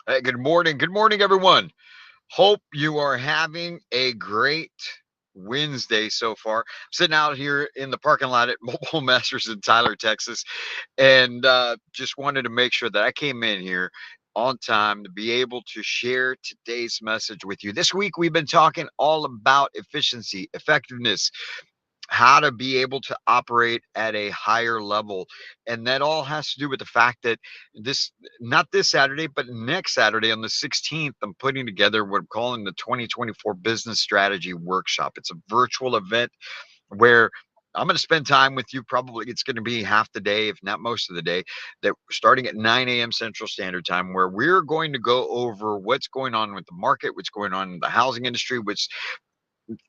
Hey, good morning. Good morning, everyone. Hope you are having a great Wednesday so far. I'm sitting out here in the parking lot at Mobile Masters in Tyler, Texas, and just wanted to make sure that I came in here on time to be able to share today's message with you. This week, we've been talking all about efficiency, effectiveness, how to be able to operate at a higher level. And that all has to do with the fact that this, not this Saturday, but next Saturday on the 16th, I'm putting together what I'm calling the 2024 Business Strategy Workshop. It's a virtual event where I'm going to spend time with you. Probably it's going to be half the day, if not most of the day, that starting at 9 a.m. Central Standard Time, where we're going to go over what's going on with the market, what's going on in the housing industry, what's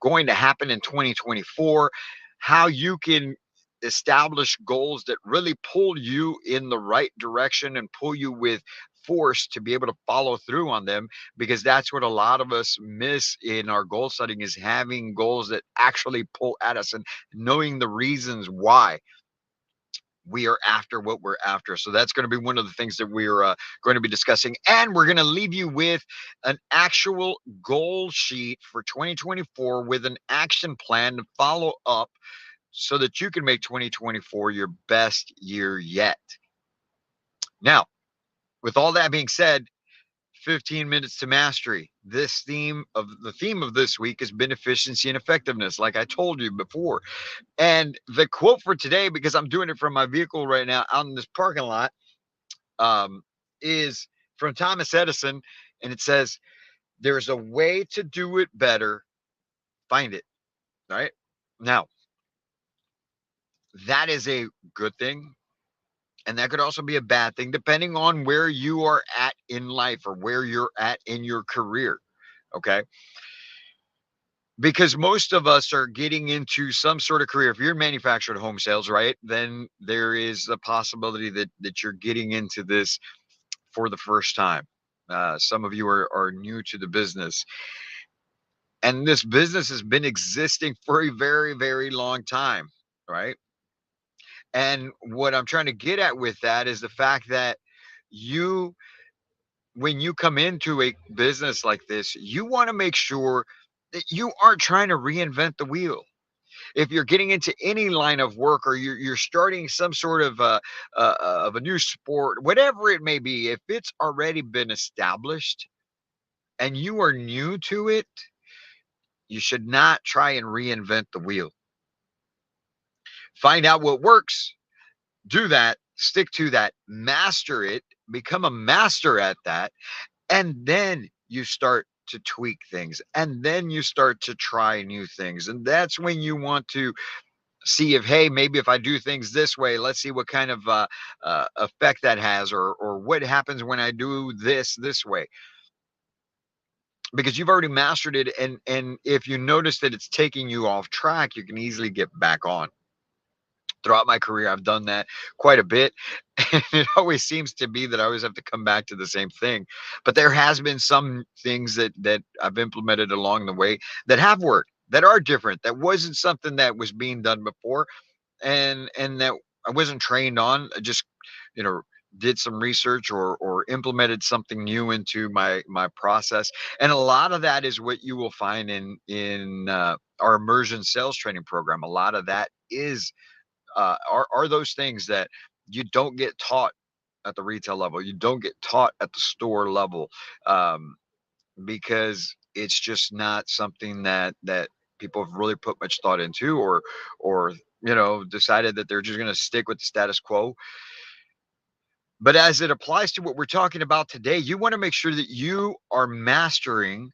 going to happen in 2024, how you can establish goals that really pull you in the right direction and pull you with force to be able to follow through on them, because that's what a lot of us miss in our goal setting, is having goals that actually pull at us and knowing the reasons why we are after what we're after. So that's going to be one of the things that we're going to be discussing. And we're going to leave you with an actual goal sheet for 2024 with an action plan to follow up so that you can make 2024 your best year yet. Now, with all that being said, 15 minutes to mastery. The theme of this week has been efficiency and effectiveness, like I told you before. And the quote for today, because I'm doing it from my vehicle right now out in this parking lot, um, is from Thomas Edison, and it says, "There's a way to do it better. Find it." Right now, that is a good thing, and that could also be a bad thing, depending on where you are at in life or where you're at in your career. Okay, because most of us are getting into some sort of career. If you're in manufactured home sales, right, then there is a possibility that you're getting into this for the first time. Some of you are new to the business, and this business has been existing for a very, very long time, right? And what I'm trying to get at with that is the fact that you, when you come into a business like this, you want to make sure that you aren't trying to reinvent the wheel. If you're getting into any line of work, or you're starting some sort of a new sport, whatever it may be, if it's already been established and you are new to it, you should not try and reinvent the wheel. Find out what works, do that, stick to that, master it, become a master at that, and then you start to tweak things, and then you start to try new things. And that's when you want to see if, hey, maybe if I do things this way, let's see what kind of effect that has, or what happens when I do this way, because you've already mastered it. And if you notice that it's taking you off track, you can easily get back on. Throughout my career, I've done that quite a bit. And it always seems to be that I always have to come back to the same thing. But there has been some things that I've implemented along the way that have worked, that are different, that wasn't something that was being done before, and that I wasn't trained on. I just, you know, did some research, or implemented something new into my process. And a lot of that is what you will find in our immersion sales training program. A lot of that is are those things that you don't get taught at the retail level. You don't get taught at the store level, um, because it's just not something that people have really put much thought into, or decided that they're just going to stick with the status quo. But as it applies to what we're talking about today, you want to make sure that you are mastering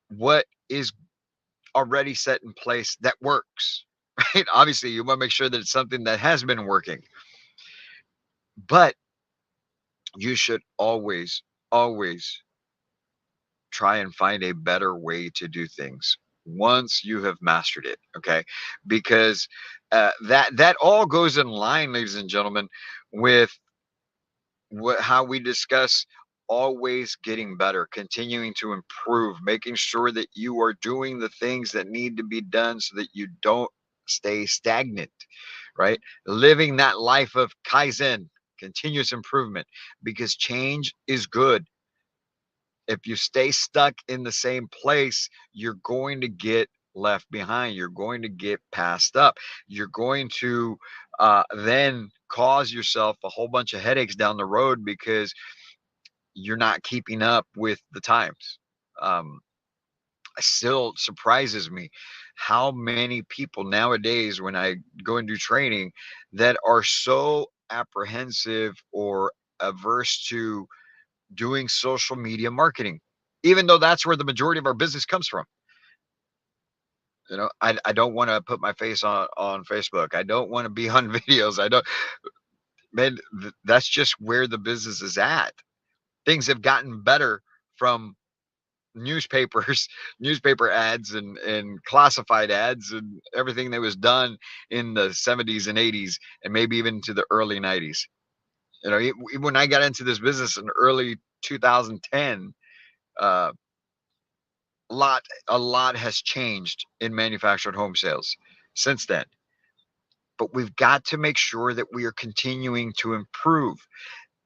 what is already set in place that works. Right? Obviously, you want to make sure that it's something that has been working. But you should always try and find a better way to do things once you have mastered it. Okay, because that all goes in line, ladies and gentlemen, with how we discuss always getting better, continuing to improve, making sure that you are doing the things that need to be done so that you don't stay stagnant, right? Living that life of Kaizen, continuous improvement, because change is good. If you stay stuck in the same place, you're going to get left behind. You're going to get passed up. You're going to then cause yourself a whole bunch of headaches down the road because you're not keeping up with the times. Um, it still surprises me how many people nowadays, when I go and do training, that are so apprehensive or averse to doing social media marketing, even though that's where the majority of our business comes from. I don't want to put my face on Facebook. I don't want to be on videos. I don't, man, that's just where the business is at. Things have gotten better from newspapers, newspaper ads and classified ads and everything that was done in the 70s and 80s and maybe even to the early 90s. When I got into this business in early 2010, uh, a lot has changed in manufactured home sales since then. But we've got to make sure that we are continuing to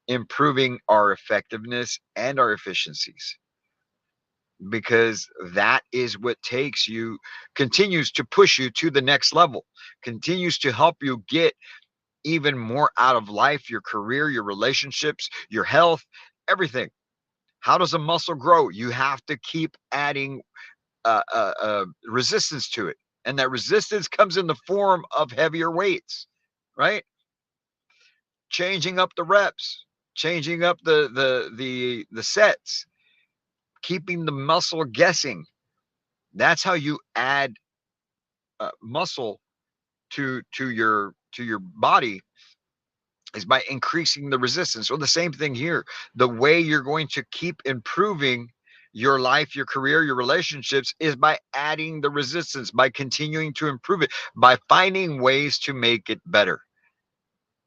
improving our effectiveness and our efficiencies, because that is what continues to push you to the next level, continues to help you get even more out of life, your career, your relationships, your health, everything. How does a muscle grow? You have to keep adding resistance to it, and that resistance comes in the form of heavier weights, right? Changing up the reps, changing up the sets, keeping the muscle guessing. That's how you add muscle to your body, is by increasing the resistance. So the same thing here. The way you're going to keep improving your life, your career, your relationships is by adding the resistance, by continuing to improve it, by finding ways to make it better,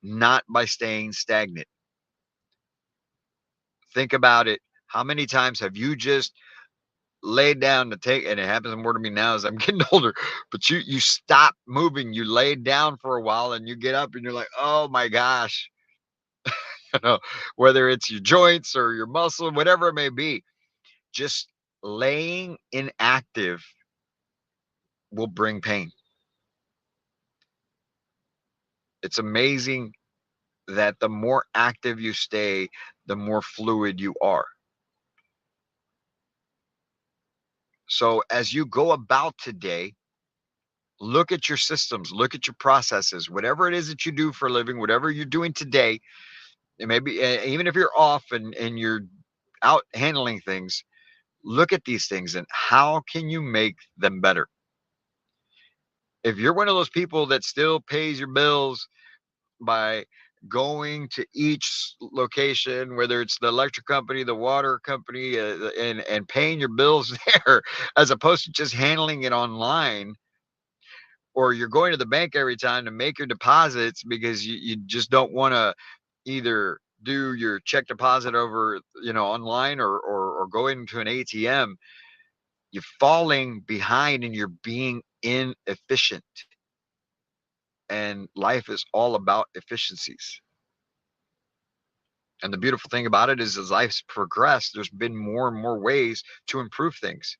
not by staying stagnant. Think about it. How many times have you just laid down to take, and it happens more to me now as I'm getting older, but you stop moving, you lay down for a while and you get up and you're like, oh my gosh, you know, whether it's your joints or your muscle, whatever it may be, just laying inactive will bring pain. It's amazing that the more active you stay, the more fluid you are. So as you go about today, look at your systems, look at your processes, whatever it is that you do for a living, whatever you're doing today, and maybe even if you're off and you're out handling things, look at these things and how can you make them better? If you're one of those people that still pays your bills by going to each location, whether it's the electric company, the water company, and paying your bills there, as opposed to just handling it online, or you're going to the bank every time to make your deposits because you just don't want to either do your check deposit over, online, or go into an ATM, you're falling behind and you're being inefficient. And life is all about efficiencies. And the beautiful thing about it is, as life's progressed, there's been more and more ways to improve things.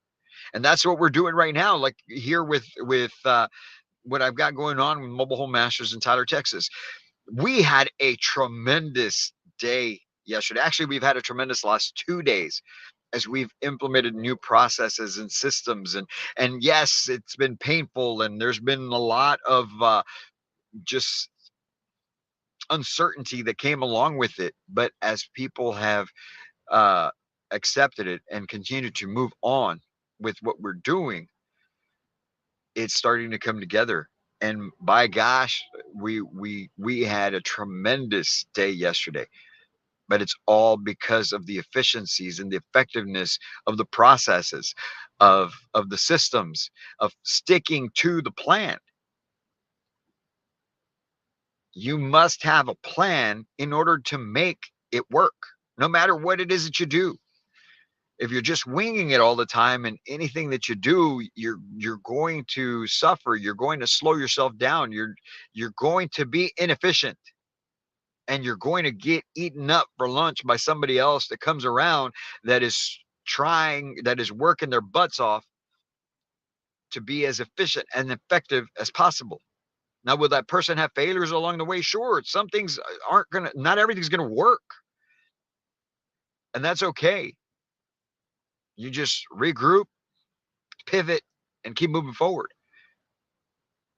And that's what we're doing right now. Like here with what I've got going on with Mobile Home Masters in Tyler, Texas. We had a tremendous day yesterday. Actually, we've had a tremendous last 2 days as we've implemented new processes and systems. And yes, it's been painful, and there's been a lot of just uncertainty that came along with it. But as people have uh, accepted it and continued to move on with what we're doing, it's starting to come together. And by gosh, we had a tremendous day yesterday. But it's all because of the efficiencies and the effectiveness of the processes, of the systems, of sticking to the plan. You must have a plan in order to make it work, no matter what it is that you do. If you're just winging it all the time, and anything that you do, you're going to suffer, you're going to slow yourself down, you're going to be inefficient, and you're going to get eaten up for lunch by somebody else that comes around that is that is working their butts off to be as efficient and effective as possible. Now, will that person have failures along the way? Sure. Some things not everything's going to work. And that's okay. You just regroup, pivot, and keep moving forward.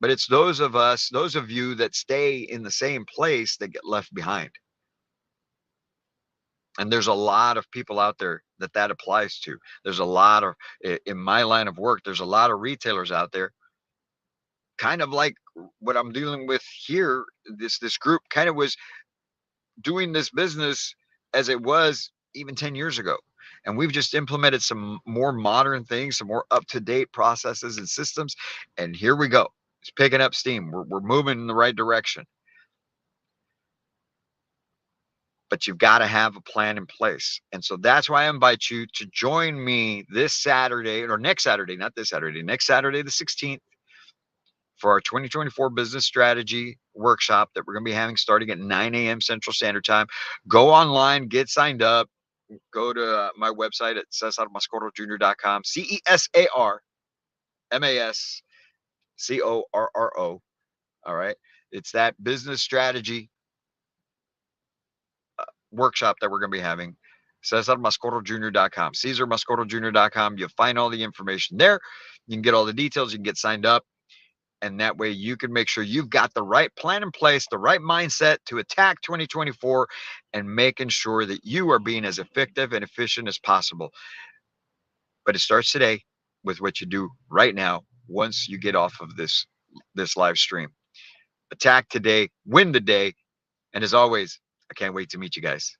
But it's those of you that stay in the same place that get left behind. And there's a lot of people out there that applies to. There's a lot of, in my line of work, there's a lot of retailers out there, kind of like what I'm dealing with here. This group kind of was doing this business as it was even 10 years ago. And we've just implemented some more modern things, some more up-to-date processes and systems. And here we go. It's picking up steam. We're moving in the right direction. But you've got to have a plan in place. And so that's why I invite you to join me this Saturday, or next Saturday, not this Saturday, next Saturday, the 16th, for our 2024 business strategy workshop that we're going to be having starting at 9 a.m. Central Standard Time. Go online, get signed up. Go to my website at cesarmascorrojr.com, CESARMASCORRO. All right. It's that business strategy workshop that we're going to be having. CesarMascorrojr.com, CesarMascorrojr.com. You'll find all the information there. You can get all the details. You can get signed up. And that way you can make sure you've got the right plan in place, the right mindset to attack 2024, and making sure that you are being as effective and efficient as possible. But it starts today with what you do right now once you get off of this live stream. Attack today, win the day. And as always, I can't wait to meet you guys.